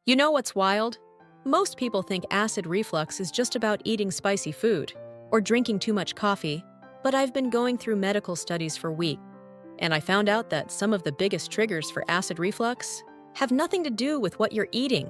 You know what's wild? Most people think acid reflux is just about eating spicy food or drinking too much coffee, but I've been going through medical studies for weeks, and I found out that some of the biggest triggers for acid reflux have nothing to do with what you're eating.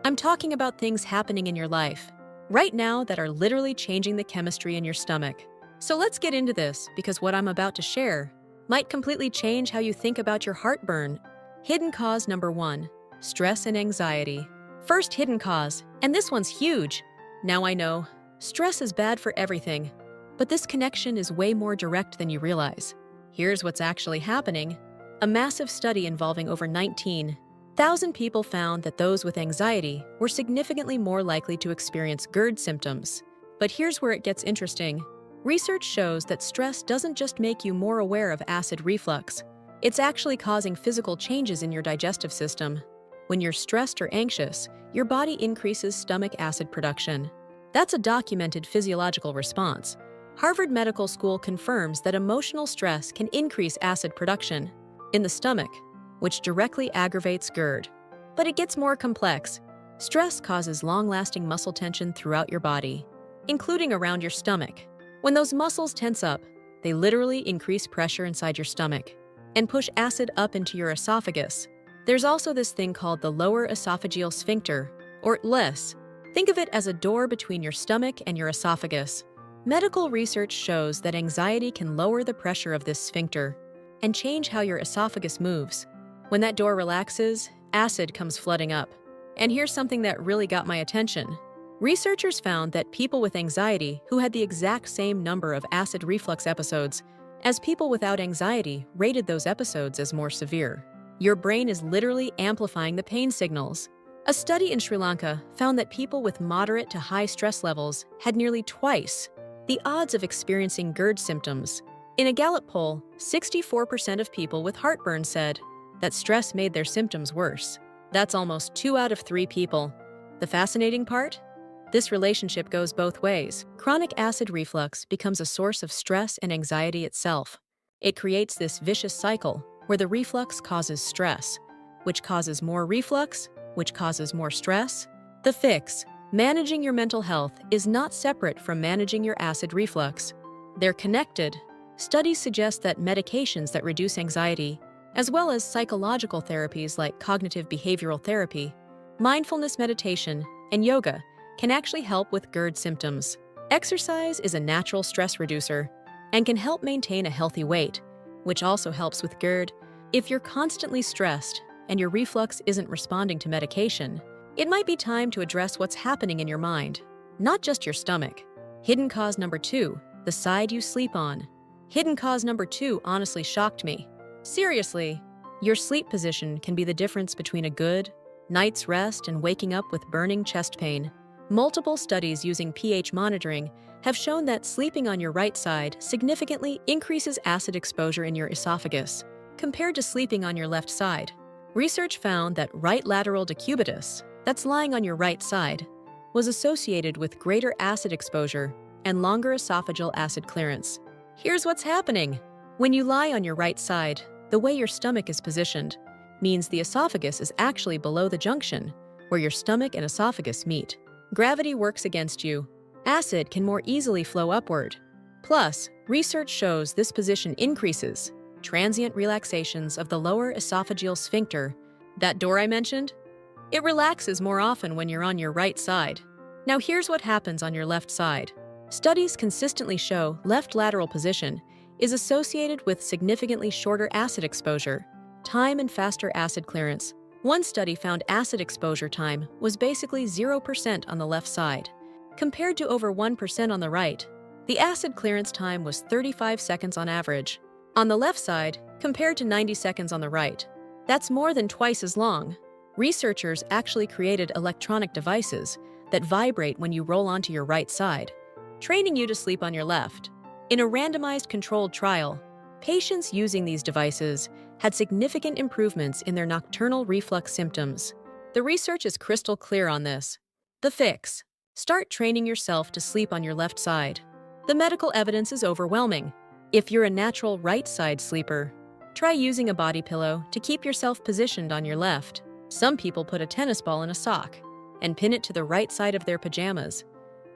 I'm talking about things happening in your life right now that are literally changing the chemistry in your stomach. So let's get into this because what I'm about to share might completely change how you think about your heartburn. Hidden cause number 1. Stress and anxiety. First hidden cause, and this one's huge. Now I know, stress is bad for everything, but this connection is way more direct than you realize. Here's what's actually happening. A massive study involving over 19,000 people found that those with anxiety were significantly more likely to experience GERD symptoms. But here's where it gets interesting. Research shows that stress doesn't just make you more aware of acid reflux. It's actually causing physical changes in your digestive system. When you're stressed or anxious, your body increases stomach acid production. That's a documented physiological response. Harvard Medical School confirms that emotional stress can increase acid production in the stomach, which directly aggravates GERD. But it gets more complex. Stress causes long-lasting muscle tension throughout your body, including around your stomach. When those muscles tense up, they literally increase pressure inside your stomach and push acid up into your esophagus. There's also this thing called the lower esophageal sphincter, or LES. Think of it as a door between your stomach and your esophagus. Medical research shows that anxiety can lower the pressure of this sphincter and change how your esophagus moves. When that door relaxes, acid comes flooding up. And here's something that really got my attention. Researchers found that people with anxiety who had the exact same number of acid reflux episodes as people without anxiety rated those episodes as more severe. Your brain is literally amplifying the pain signals. A study in Sri Lanka found that people with moderate to high stress levels had nearly twice the odds of experiencing GERD symptoms. In a Gallup poll, 64% of people with heartburn said that stress made their symptoms worse. That's almost 2 out of 3 people. The fascinating part? This relationship goes both ways. Chronic acid reflux becomes a source of stress and anxiety itself. It creates this vicious cycle where the reflux causes stress, which causes more reflux, which causes more stress. The fix: managing your mental health is not separate from managing your acid reflux. They're connected. Studies suggest that medications that reduce anxiety, as well as psychological therapies like cognitive behavioral therapy, mindfulness meditation, and yoga, can actually help with GERD symptoms. Exercise is a natural stress reducer and can help maintain a healthy weight, which also helps with GERD. If you're constantly stressed and your reflux isn't responding to medication, it might be time to address what's happening in your mind, not just your stomach. Hidden cause number 2, the side you sleep on. Hidden cause number 2 honestly shocked me. Seriously, your sleep position can be the difference between a good night's rest and waking up with burning chest pain. Multiple studies using pH monitoring have shown that sleeping on your right side significantly increases acid exposure in your esophagus compared to sleeping on your left side. Research found that right lateral decubitus, that's lying on your right side, was associated with greater acid exposure and longer esophageal acid clearance. Here's what's happening. When you lie on your right side, the way your stomach is positioned means the esophagus is actually below the junction where your stomach and esophagus meet. Gravity works against you. Acid can more easily flow upward. Plus, research shows this position increases transient relaxations of the lower esophageal sphincter. That door I mentioned? It relaxes more often when you're on your right side. Now here's what happens on your left side. Studies consistently show left lateral position is associated with significantly shorter acid exposure, time and faster acid clearance. One study found acid exposure time was basically 0% on the left side, compared to over 1% on the right. The acid clearance time was 35 seconds on average on the left side, compared to 90 seconds on the right. That's more than twice as long. Researchers actually created electronic devices that vibrate when you roll onto your right side, training you to sleep on your left. In a randomized controlled trial, patients using these devices had significant improvements in their nocturnal reflux symptoms. The research is crystal clear on this. The fix: start training yourself to sleep on your left side. The medical evidence is overwhelming. If you're a natural right side sleeper, try using a body pillow to keep yourself positioned on your left. Some people put a tennis ball in a sock and pin it to the right side of their pajamas,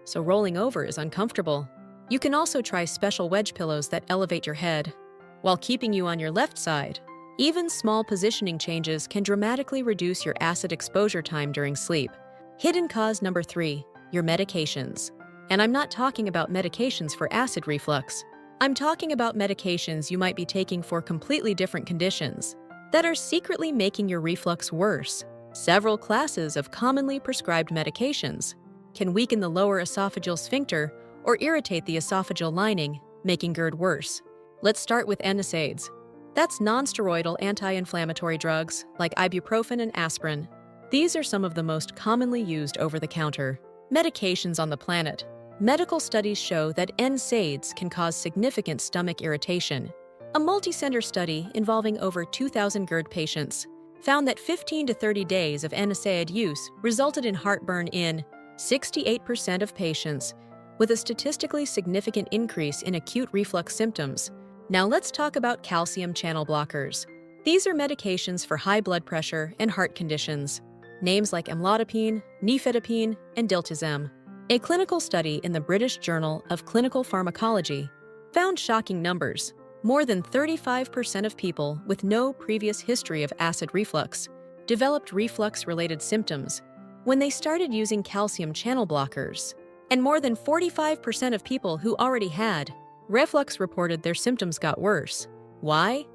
so rolling over is uncomfortable. You can also try special wedge pillows that elevate your head while keeping you on your left side. Even small positioning changes can dramatically reduce your acid exposure time during sleep. Hidden cause number 3, your medications. And I'm not talking about medications for acid reflux. I'm talking about medications you might be taking for completely different conditions that are secretly making your reflux worse. Several classes of commonly prescribed medications can weaken the lower esophageal sphincter or irritate the esophageal lining, making GERD worse. Let's start with NSAIDs. That's non-steroidal anti-inflammatory drugs like ibuprofen and aspirin. These are some of the most commonly used over-the-counter medications on the planet. Medical studies show that NSAIDs can cause significant stomach irritation. A multi-center study involving over 2,000 GERD patients found that 15 to 30 days of NSAID use resulted in heartburn in 68% of patients, with a statistically significant increase in acute reflux symptoms. Now let's talk about calcium channel blockers. These are medications for high blood pressure and heart conditions. Names like amlodipine, nifedipine, and diltiazem. A clinical study in the British Journal of Clinical Pharmacology found shocking numbers. More than 35% of people with no previous history of acid reflux developed reflux-related symptoms when they started using calcium channel blockers. And more than 45% of people who already had reflux reported their symptoms got worse. Why?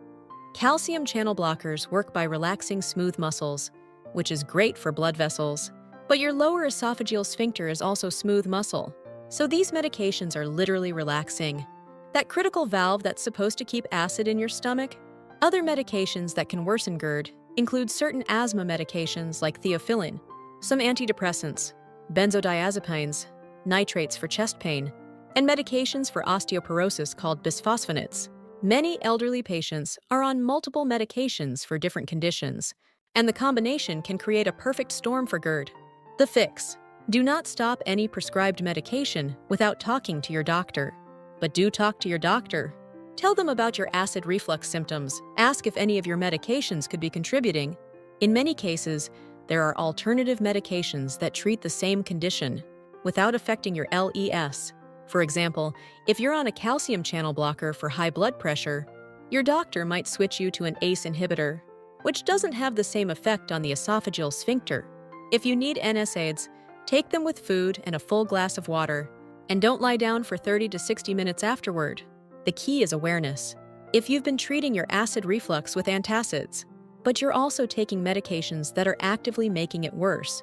Calcium channel blockers work by relaxing smooth muscles, which is great for blood vessels. But your lower esophageal sphincter is also smooth muscle. So these medications are literally relaxing that critical valve that's supposed to keep acid in your stomach. Other medications that can worsen GERD include certain asthma medications like theophylline, some antidepressants, benzodiazepines, nitrates for chest pain, and medications for osteoporosis called bisphosphonates. Many elderly patients are on multiple medications for different conditions, and the combination can create a perfect storm for GERD. The fix: do not stop any prescribed medication without talking to your doctor. But do talk to your doctor. Tell them about your acid reflux symptoms. Ask if any of your medications could be contributing. In many cases, there are alternative medications that treat the same condition without affecting your LES. For example, if you're on a calcium channel blocker for high blood pressure, your doctor might switch you to an ACE inhibitor, which doesn't have the same effect on the esophageal sphincter. If you need NSAIDs, take them with food and a full glass of water, and don't lie down for 30 to 60 minutes afterward. The key is awareness. If you've been treating your acid reflux with antacids, but you're also taking medications that are actively making it worse,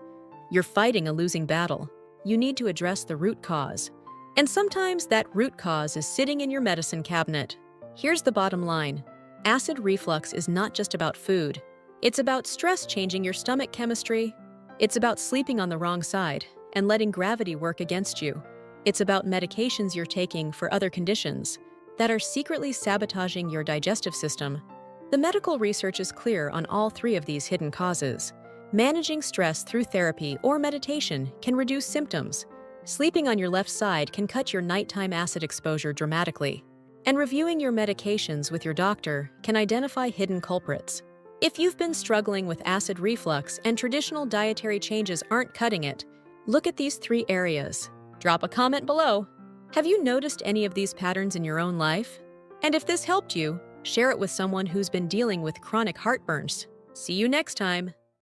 you're fighting a losing battle. You need to address the root cause. And sometimes that root cause is sitting in your medicine cabinet. Here's the bottom line. Acid reflux is not just about food. It's about stress changing your stomach chemistry. It's about sleeping on the wrong side and letting gravity work against you. It's about medications you're taking for other conditions that are secretly sabotaging your digestive system. The medical research is clear on all 3 of these hidden causes. Managing stress through therapy or meditation can reduce symptoms. Sleeping on your left side can cut your nighttime acid exposure dramatically. And reviewing your medications with your doctor can identify hidden culprits. If you've been struggling with acid reflux and traditional dietary changes aren't cutting it, look at these 3 areas. Drop a comment below. Have you noticed any of these patterns in your own life? And if this helped you, share it with someone who's been dealing with chronic heartburns. See you next time.